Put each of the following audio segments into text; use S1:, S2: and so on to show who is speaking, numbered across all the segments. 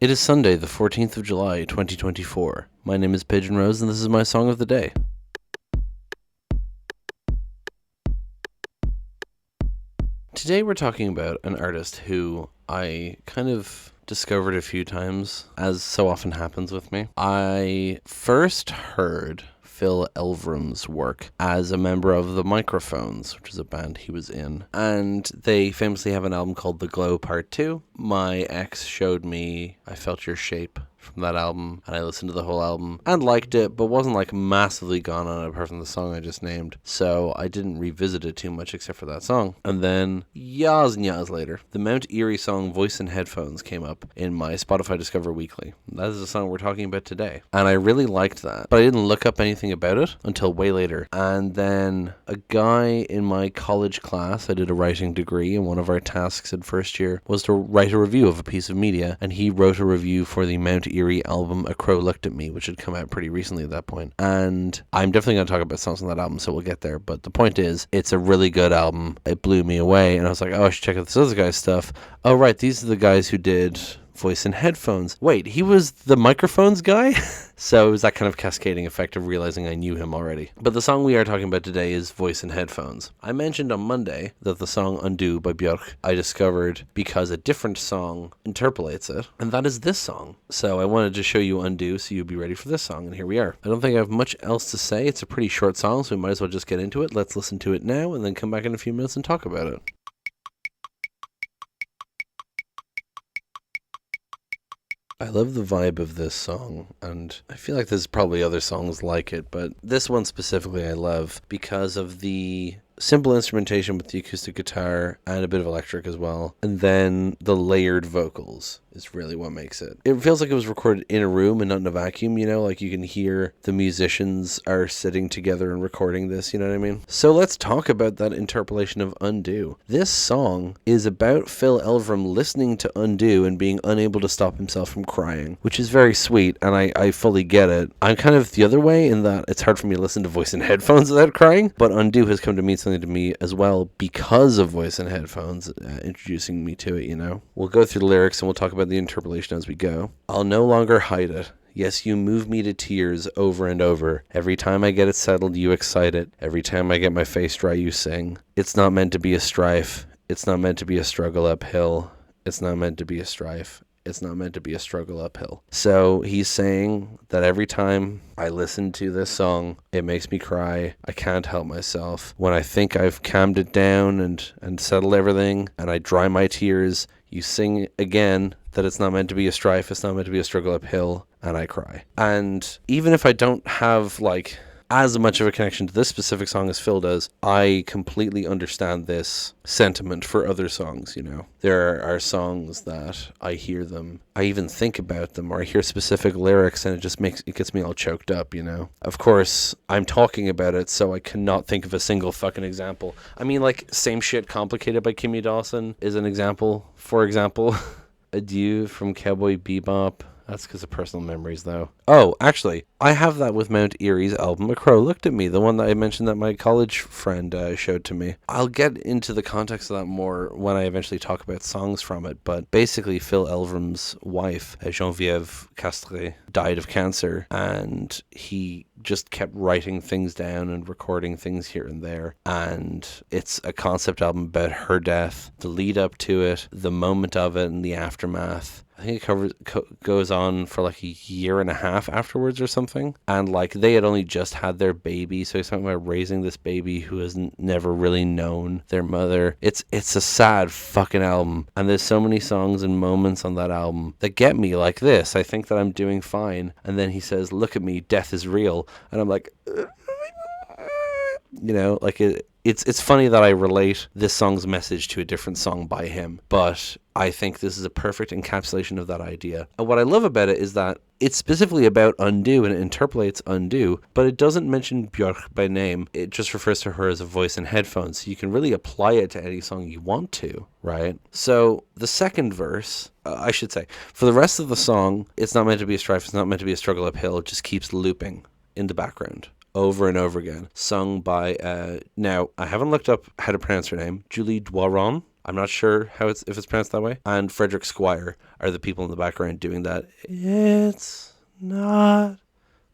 S1: It is Sunday, the 14th of July, 2024. My name is Pigeon and this is my song of the day. Today we're talking about an artist who I kind of discovered a few times, as so often happens with me. I first heard Phil Elverum's work as a member of the Microphones, which is a band he was in. And they famously have an album called The Glow Part 2. My ex showed me I Felt Your Shape from that album, and I listened to the whole album and liked it, but wasn't like massively gone on it apart from the song I just named. So I didn't revisit it too much except for that song. And then years and years later, the Mount Eerie song Voice in Headphones came up in my Spotify Discover Weekly. That is the song we're talking about today. And I really liked that, but I didn't look up anything about it until way later. And then a guy in my college class, I did a writing degree, and one of our tasks in first year was to write a review of a piece of media, and he wrote a review for the Mount Eerie album A Crow Looked at Me, which had come out pretty recently at that point. And I'm definitely going to talk about songs on that album, so we'll get there. But the point is, it's a really good album. It blew me away, and I was like, oh, I should check out this other guy's stuff. Oh, right, these are the guys who did Voice in Headphones. Wait, he was the Microphones guy? So it was that kind of cascading effect of realizing I knew him already. But the song we are talking about today is Voice in Headphones. I mentioned on Monday that the song Undo by Björk I discovered because a different song interpolates it, and that is this song. So I wanted to show you Undo so you'd be ready for this song, and here we are. I don't think I have much else to say. It's a pretty short song, so we might as well just get into it. Let's listen to it now and then come back in a few minutes and talk about it. I love the vibe of this song, and I feel like there's probably other songs like it, but this one specifically I love because of the simple instrumentation with the acoustic guitar and a bit of electric as well, and then the layered vocals is really what makes it. It feels like it was recorded in a room and not in a vacuum, you know, like you can hear the musicians are sitting together and recording this, you know what I mean? So let's talk about that interpolation of Undo. This song is about Phil Elverum listening to Undo and being unable to stop himself from crying, which is very sweet, and I fully get it. I'm kind of the other way in that it's hard for me to listen to Voice in Headphones without crying, but Undo has come to mean something to me as well because of Voice in Headphones introducing me to it, you know? We'll go through the lyrics and we'll talk about the interpolation as we go. I'll no longer hide it. Yes, you move me to tears over and over. Every time I get it settled, you excite it. Every time I get my face dry, you sing. It's not meant to be a strife. It's not meant to be a struggle uphill. It's not meant to be a strife. It's not meant to be a struggle uphill. So he's saying that every time I listen to this song, it makes me cry. I can't help myself. When I think I've calmed it down and settled everything, and I dry my tears, you sing again that it's not meant to be a strife, it's not meant to be a struggle uphill, and I cry. And even if I don't have, like, as much of a connection to this specific song as Phil does, I completely understand this sentiment for other songs, you know. There are songs that I hear them, I even think about them, or I hear specific lyrics and it gets me all choked up, you know. Of course, I'm talking about it, so I cannot think of a single fucking example. I mean, like, Same Shit Complicated by Kimmy Dawson is an example. For example, Adieu from Cowboy Bebop. That's because of personal memories, though. Oh, actually, I have that with Mount Eerie's album, A Crow Looked at Me, the one that I mentioned that my college friend showed to me. I'll get into the context of that more when I eventually talk about songs from it, but basically Phil Elverum's wife, Geneviève Castre, died of cancer, and he just kept writing things down and recording things here and there, and it's a concept album about her death, the lead up to it, the moment of it, and the aftermath. I think it goes on for like a year and a half afterwards or something. And like they had only just had their baby. So he's talking about raising this baby who has never really known their mother. It's a sad fucking album. And there's so many songs and moments on that album that get me like this. I think that I'm doing fine. And then he says, look at me, death is real. And I'm like, you know, like it's funny that I relate this song's message to a different song by him, but I think this is a perfect encapsulation of that idea. And what I love about it is that it's specifically about Undo and it interpolates Undo, but it doesn't mention Björk by name. It just refers to her as a voice in headphones, so you can really apply it to any song you want to, right? So the second verse, I should say, for the rest of the song, it's not meant to be a strife, it's not meant to be a struggle uphill, it just keeps looping in the background over and over again, sung by, now, I haven't looked up how to pronounce her name, Julie Doiron. I'm not sure if it's pronounced that way. And Frederick Squire are the people in the background doing that. It's not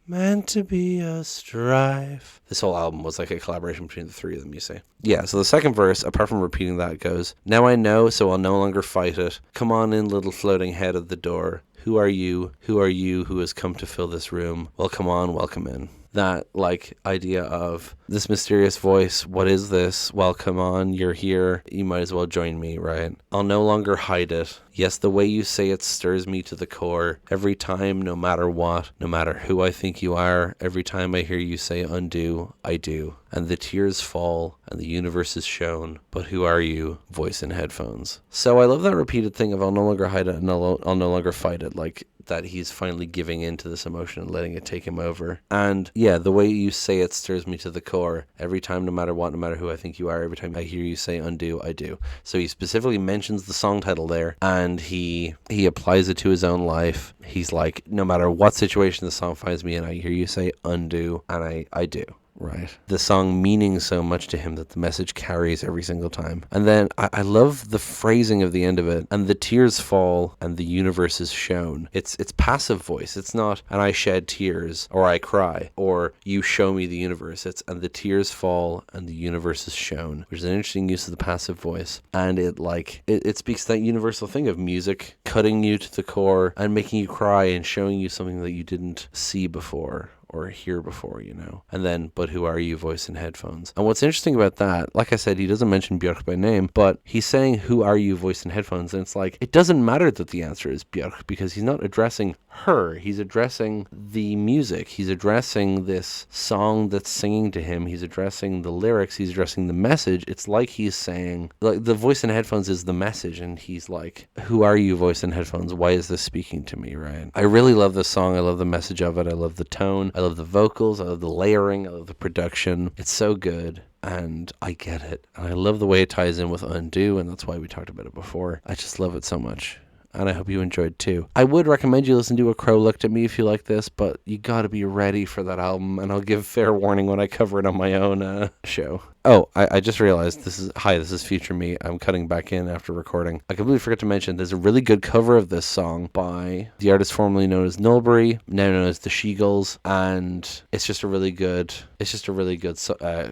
S1: meant to be a strife. This whole album was like a collaboration between the three of them, you see. Yeah, so the second verse, apart from repeating that, goes, now I know, so I'll no longer fight it. Come on in, little floating head of the door. Who are you? Who are you who has come to fill this room? Well, come on, welcome in. That, like, idea of this mysterious voice, what is this? Well, come on, you're here. You might as well join me, right? I'll no longer hide it. Yes, the way you say it stirs me to the core. Every time, no matter what, no matter who I think you are, every time I hear you say undo, I do. And the tears fall, and the universe is shown. But who are you? Voice in headphones. So I love that repeated thing of I'll no longer hide it and I'll no longer fight it. Like, that he's finally giving in to this emotion and letting it take him over. And yeah, the way you say it stirs me to the core. Every time, no matter what, no matter who I think you are, every time I hear you say undo, I do. So he specifically mentions the song title there, and he applies it to his own life. He's like, no matter what situation the song finds me in, I hear you say undo, and I do. Right. The song meaning so much to him that the message carries every single time. And then I love the phrasing of the end of it. And the tears fall and the universe is shown. It's passive voice. It's not and I shed tears or I cry or you show me the universe. It's and the tears fall and the universe is shown, which is an interesting use of the passive voice. And it speaks to that universal thing of music cutting you to the core and making you cry and showing you something that you didn't see before or hear before, you know. And then, but who are you, voice in headphones. And what's interesting about that, like I said, he doesn't mention Björk by name, but he's saying, who are you, voice in headphones? And it's like, it doesn't matter that the answer is Björk, because he's not addressing her. He's addressing the music. He's addressing this song that's singing to him. He's addressing the lyrics. He's addressing the message. It's like he's saying, like, the voice in headphones is the message, and he's like, who are you, voice in headphones? Why is this speaking to me, right? I really love this song. I love the message of it. I love the tone. I love the vocals. I love the layering. I love the production. It's so good. And I get it. And I love the way it ties in with Undo, and that's why we talked about it before. I just love it so much. And I hope you enjoyed too. I would recommend you listen to A Crow Looked at Me if you like this, but you gotta be ready for that album, and I'll give fair warning when I cover it on my own show. Oh, I just realized this is future me. I'm cutting back in after recording. I completely forgot to mention there's a really good cover of this song by the artist formerly known as Nulbury, now known as the She Gulls, and it's just a really good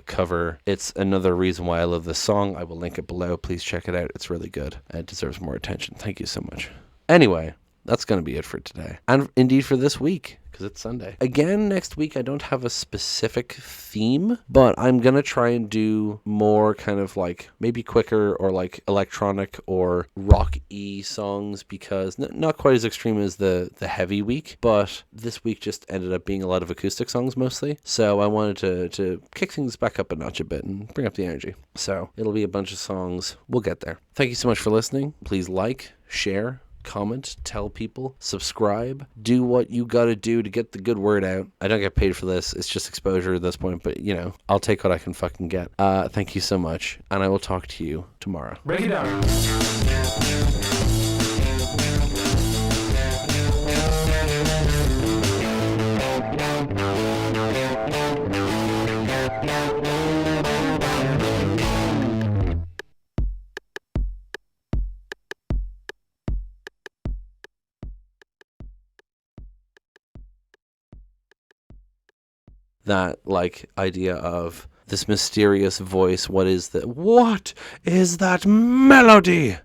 S1: cover. It's another reason why I love this song. I will link it below. Please check it out. It's really good and it deserves more attention. Thank you so much. Anyway, that's going to be it for today. And indeed for this week, because it's Sunday. Again, next week, I don't have a specific theme, but I'm going to try and do more kind of like maybe quicker or like electronic or rock-y songs, because not quite as extreme as the heavy week, but this week just ended up being a lot of acoustic songs mostly. So I wanted to kick things back up a notch a bit and bring up the energy. So it'll be a bunch of songs. We'll get there. Thank you so much for listening. Please like, share, comment, tell people, subscribe, do what you gotta do to get the good word out. I don't get paid for this. It's just exposure at this point, but you know, I'll take what I can fucking get. Thank you so much, and I will talk to you tomorrow.
S2: Break it down.
S1: That like idea of this mysterious voice. What is that melody?